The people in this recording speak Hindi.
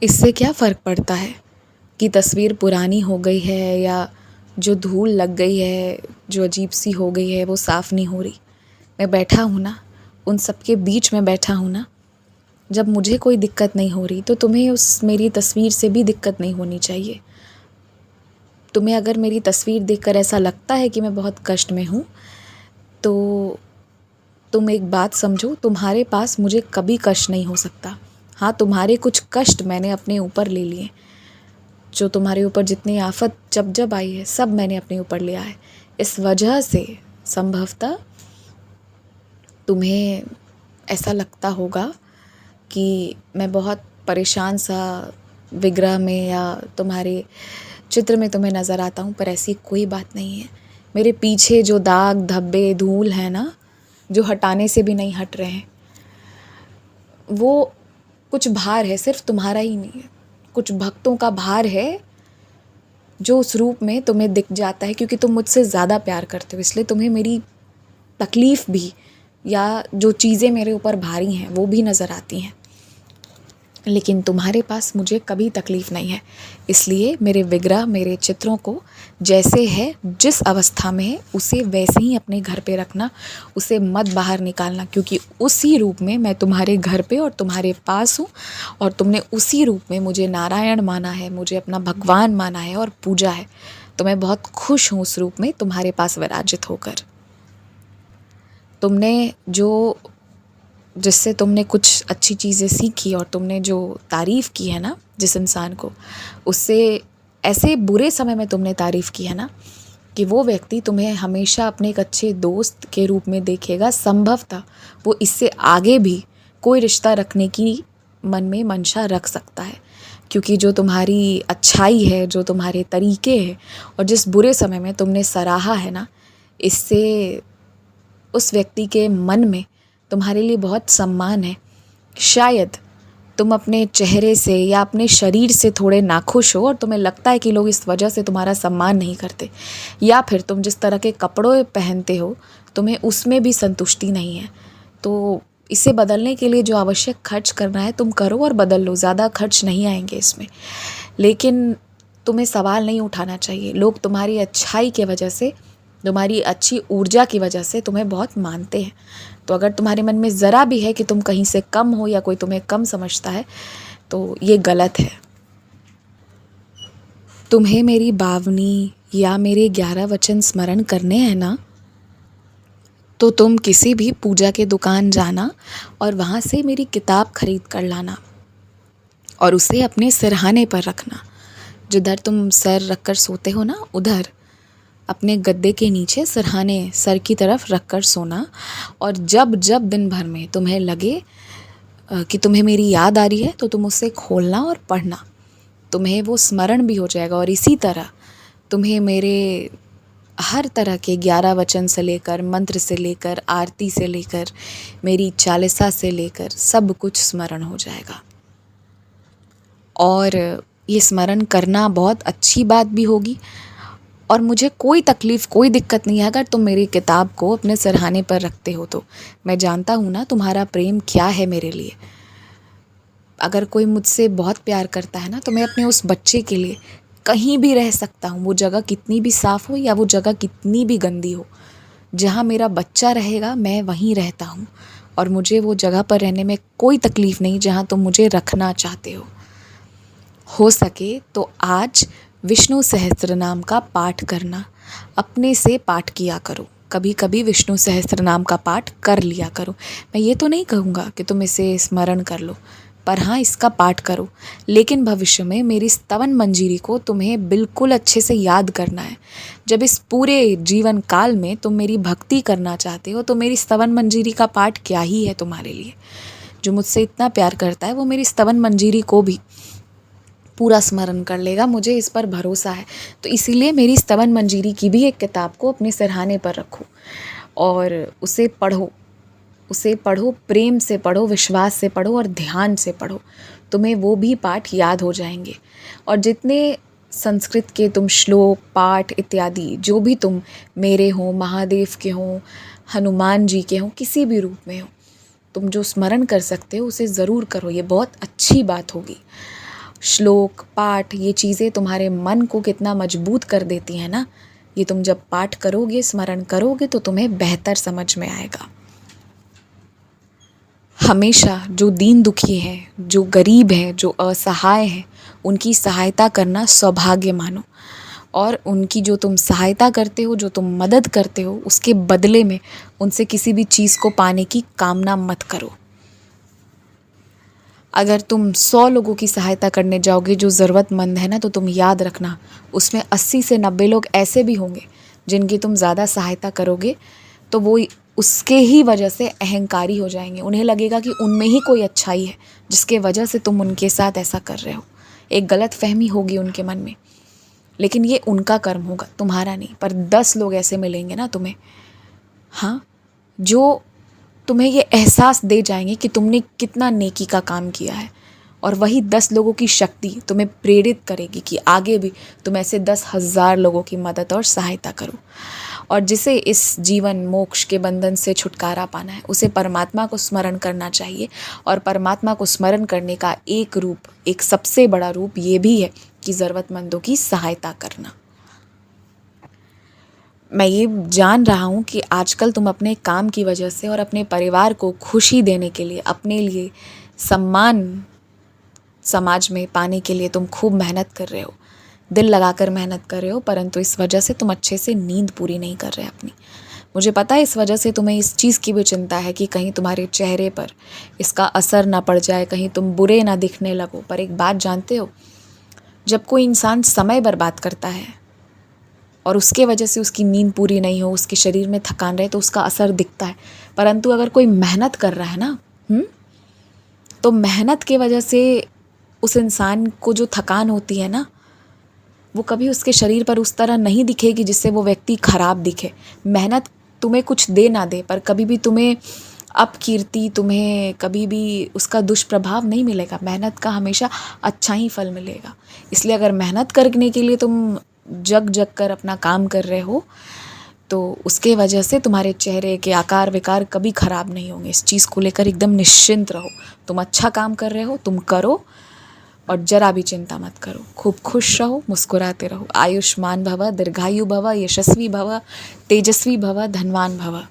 इससे क्या फ़र्क पड़ता है कि तस्वीर पुरानी हो गई है या जो धूल लग गई है, जो अजीब सी हो गई है, वो साफ़ नहीं हो रही। मैं बैठा हूँ ना, उन सब के बीच में बैठा हूँ ना। जब मुझे कोई दिक्कत नहीं हो रही तो तुम्हें उस मेरी तस्वीर से भी दिक्कत नहीं होनी चाहिए। तुम्हें अगर मेरी तस्वीर देखकर ऐसा लगता है कि मैं बहुत कष्ट में हूँ, तो तुम एक बात समझो, तुम्हारे पास मुझे कभी कष्ट नहीं हो सकता। हाँ, तुम्हारे कुछ कष्ट मैंने अपने ऊपर ले लिए। जो तुम्हारे ऊपर जितनी आफ़त जब जब आई है, सब मैंने अपने ऊपर लिया है। इस वजह से संभवतः तुम्हें ऐसा लगता होगा कि मैं बहुत परेशान सा विग्रह में या तुम्हारे चित्र में तुम्हें नज़र आता हूँ, पर ऐसी कोई बात नहीं है। मेरे पीछे जो दाग धब्बे धूल है ना, जो हटाने से भी नहीं हट रहे हैं, वो कुछ भार है, सिर्फ तुम्हारा ही नहीं है, कुछ भक्तों का भार है जो उस रूप में तुम्हें दिख जाता है, क्योंकि तुम मुझसे ज़्यादा प्यार करते हो, इसलिए तुम्हें मेरी तकलीफ़ भी या जो चीज़ें मेरे ऊपर भारी हैं वो भी नज़र आती हैं। लेकिन तुम्हारे पास मुझे कभी तकलीफ़ नहीं है, इसलिए मेरे विग्रह, मेरे चित्रों को जैसे है, जिस अवस्था में है, उसे वैसे ही अपने घर पे रखना, उसे मत बाहर निकालना, क्योंकि उसी रूप में मैं तुम्हारे घर पे और तुम्हारे पास हूँ, और तुमने उसी रूप में मुझे नारायण माना है, मुझे अपना भगवान माना है और पूजा है। तो मैं बहुत खुश हूँ उस रूप में तुम्हारे पास विराजित होकर। तुमने जो जिससे तुमने कुछ अच्छी चीज़ें सीखी और तुमने जो तारीफ़ की है ना जिस इंसान को, उससे ऐसे बुरे समय में तुमने तारीफ़ की है ना कि वो व्यक्ति तुम्हें हमेशा अपने एक अच्छे दोस्त के रूप में देखेगा। संभवतः वो इससे आगे भी कोई रिश्ता रखने की मन में मंशा रख सकता है, क्योंकि जो तुम्हारी अच्छाई है, जो तुम्हारे तरीके हैं और जिस बुरे समय में तुमने सराहा है ना, इससे उस व्यक्ति के मन में तुम्हारे लिए बहुत सम्मान है। शायद तुम अपने चेहरे से या अपने शरीर से थोड़े नाखुश हो और तुम्हें लगता है कि लोग इस वजह से तुम्हारा सम्मान नहीं करते, या फिर तुम जिस तरह के कपड़े पहनते हो तुम्हें उसमें भी संतुष्टि नहीं है। तो इसे बदलने के लिए जो आवश्यक खर्च करना है तुम करो और बदल लो, ज़्यादा खर्च नहीं आएंगे इसमें। लेकिन तुम्हें सवाल नहीं उठाना चाहिए। लोग तुम्हारी अच्छाई के वजह से, तुम्हारी अच्छी ऊर्जा की वजह से तुम्हें बहुत मानते हैं। तो अगर तुम्हारे मन में ज़रा भी है कि तुम कहीं से कम हो या कोई तुम्हें कम समझता है, तो ये गलत है। तुम्हें मेरी बावनी या मेरे 11 वचन स्मरण करने हैं ना, तो तुम किसी भी पूजा के दुकान जाना और वहाँ से मेरी किताब खरीद कर लाना और उसे अपने सिरहाने पर रखना। जिधर तुम सर रखकर सोते हो ना, उधर अपने गद्दे के नीचे सिरहाने सर की तरफ रख कर सोना। और जब जब दिन भर में तुम्हें लगे कि तुम्हें मेरी याद आ रही है, तो तुम उसे खोलना और पढ़ना, तुम्हें वो स्मरण भी हो जाएगा। और इसी तरह तुम्हें मेरे हर तरह के 11 वचन से लेकर, मंत्र से लेकर, आरती से लेकर, मेरी चालीसा से लेकर सब कुछ स्मरण हो जाएगा। और ये स्मरण करना बहुत अच्छी बात भी होगी, और मुझे कोई तकलीफ़, कोई दिक्कत नहीं है अगर तुम मेरी किताब को अपने सिरहाने पर रखते हो। तो मैं जानता हूँ ना तुम्हारा प्रेम क्या है मेरे लिए। अगर कोई मुझसे बहुत प्यार करता है ना, तो मैं अपने उस बच्चे के लिए कहीं भी रह सकता हूँ, वो जगह कितनी भी साफ़ हो या वो जगह कितनी भी गंदी हो। जहाँ मेरा बच्चा रहेगा मैं वहीं रहता हूँ, और मुझे वो जगह पर रहने में कोई तकलीफ़ नहीं जहाँ तुम मुझे रखना चाहते हो सके तो आज विष्णु सहस्त्रनाम का पाठ करना, अपने से पाठ किया करो। कभी कभी विष्णु सहस्त्रनाम का पाठ कर लिया करो। मैं ये तो नहीं कहूँगा कि तुम इसे स्मरण कर लो, पर हाँ, इसका पाठ करो। लेकिन भविष्य में मेरी स्तवन मंजीरी को तुम्हें बिल्कुल अच्छे से याद करना है। जब इस पूरे जीवन काल में तुम मेरी भक्ति करना चाहते हो, तो मेरी स्तवन मंजीरी का पाठ क्या ही है तुम्हारे लिए। जो मुझसे इतना प्यार करता है वो मेरी स्तवन मंजीरी को भी पूरा स्मरण कर लेगा, मुझे इस पर भरोसा है। तो इसीलिए मेरी स्तवन मंजीरी की भी एक किताब को अपने सिरहाने पर रखो और उसे पढ़ो। उसे पढ़ो, प्रेम से पढ़ो, विश्वास से पढ़ो और ध्यान से पढ़ो। तुम्हें वो भी पाठ याद हो जाएंगे। और जितने संस्कृत के तुम श्लोक, पाठ इत्यादि जो भी तुम मेरे हो, महादेव के हों, हनुमान जी के हों, किसी भी रूप में हो, तुम जो स्मरण कर सकते हो उसे ज़रूर करो। ये बहुत अच्छी बात होगी। श्लोक पाठ ये चीज़ें तुम्हारे मन को कितना मजबूत कर देती हैं ना, ये तुम जब पाठ करोगे, स्मरण करोगे तो तुम्हें बेहतर समझ में आएगा। हमेशा जो दीन दुखी है, जो गरीब है, जो असहाय है, उनकी सहायता करना सौभाग्य मानो। और उनकी जो तुम सहायता करते हो, जो तुम मदद करते हो, उसके बदले में उनसे किसी भी चीज़ को पाने की कामना मत करो। अगर तुम 100 लोगों की सहायता करने जाओगे जो ज़रूरतमंद है ना, तो तुम याद रखना उसमें 80 से 90 लोग ऐसे भी होंगे जिनकी तुम ज़्यादा सहायता करोगे तो वो उसके ही वजह से अहंकारी हो जाएंगे। उन्हें लगेगा कि उनमें ही कोई अच्छाई है जिसके वजह से तुम उनके साथ ऐसा कर रहे हो। एक गलत फहमी होगी उनके मन में, लेकिन ये उनका कर्म होगा, तुम्हारा नहीं। पर 10 लोग ऐसे मिलेंगे ना तुम्हें, हाँ, जो तुम्हें ये एहसास दे जाएंगे कि तुमने कितना नेकी का काम किया है। और वही 10 लोगों की शक्ति तुम्हें प्रेरित करेगी कि आगे भी तुम ऐसे 10,000 लोगों की मदद और सहायता करो। और जिसे इस जीवन मोक्ष के बंधन से छुटकारा पाना है, उसे परमात्मा को स्मरण करना चाहिए। और परमात्मा को स्मरण करने का एक रूप, एक सबसे बड़ा रूप ये भी है कि ज़रूरतमंदों की सहायता करना। मैं ये जान रहा हूँ कि आजकल तुम अपने काम की वजह से और अपने परिवार को खुशी देने के लिए, अपने लिए सम्मान समाज में पाने के लिए तुम खूब मेहनत कर रहे हो, दिल लगाकर मेहनत कर रहे हो, परंतु इस वजह से तुम अच्छे से नींद पूरी नहीं कर रहे अपनी। मुझे पता है इस वजह से तुम्हें इस चीज़ की भी चिंता है कि कहीं तुम्हारे चेहरे पर इसका असर ना पड़ जाए, कहीं तुम बुरे ना दिखने लगो। पर एक बात जानते हो, जब कोई इंसान समय बर्बाद करता है और उसके वजह से उसकी नींद पूरी नहीं हो, उसके शरीर में थकान रहे, तो उसका असर दिखता है। परंतु अगर कोई मेहनत कर रहा है ना, तो मेहनत के वजह से उस इंसान को जो थकान होती है ना, वो कभी उसके शरीर पर उस तरह नहीं दिखेगी जिससे वो व्यक्ति खराब दिखे। मेहनत तुम्हें कुछ दे ना दे, पर कभी भी तुम्हें अपकीर्ति, तुम्हें कभी भी उसका दुष्प्रभाव नहीं मिलेगा। मेहनत का हमेशा अच्छा ही फल मिलेगा। इसलिए अगर मेहनत करने के लिए तुम जग जग कर अपना काम कर रहे हो, तो उसके वजह से तुम्हारे चेहरे के आकार विकार कभी ख़राब नहीं होंगे। इस चीज़ को लेकर एकदम निश्चिंत रहो। तुम अच्छा काम कर रहे हो, तुम करो और जरा भी चिंता मत करो। खूब खुश रहो, मुस्कुराते रहो। आयुष्मान भव, दीर्घायु भव, यशस्वी भव, तेजस्वी भव, धनवान भव।